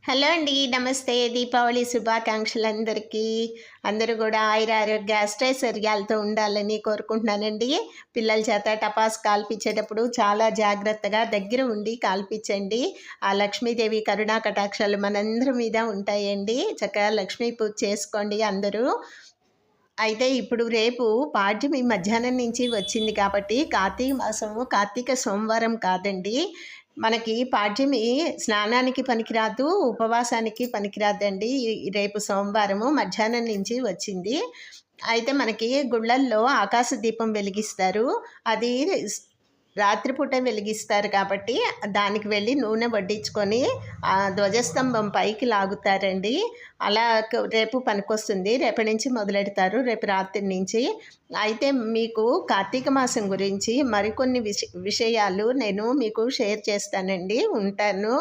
Hello అండి. నమస్తే. దీపావళి శుభాకాంక్షలు అందరికీ. అందరూ కూడా ఆయురారోగ్య అష్టైశ్వర్యాలతో ఉండాలని కోరుకుంటున్నానండి. పిల్లల చేత టపాస్ కాల్పించేటప్పుడు చాలా జాగ్రత్తగా దగ్గర ఉండి కాల్పించండి. ఆ లక్ష్మీదేవి కరుణా కటాక్షాలు మనందరి మీద ఉంటాయండి. చక్కగా లక్ష్మీ పూజ చేసుకోండి అందరూ. అయితే ఇప్పుడు రేపు పాడ్యమి మధ్యాహ్నం నుంచి వచ్చింది కాబట్టి కార్తీక మాసము కార్తీక సోమవారం కాదండి. మనకి పాడ్యమి స్నానానికి పనికిరాదు, ఉపవాసానికి పనికిరాదండి. రేపు సోమవారము మధ్యాహ్నం నుంచి వచ్చింది. అయితే మనకి గుళ్ళల్లో ఆకాశ దీపం వెలిగిస్తారు. అది రాత్రిపూట వెలిగిస్తారు కాబట్టి దానికి వెళ్ళి నూనె వడ్డించుకొని ఆ ధ్వజస్తంభం పైకి లాగుతారండి. అలా రేపు పనికొస్తుంది. రేపటి నుంచి మొదలెడతారు, రేపు రాత్రి నుంచి. అయితే మీకు కార్తీక మాసం గురించి మరికొన్ని విషయాలు నేను మీకు షేర్ చేస్తానండి. ఉంటాను.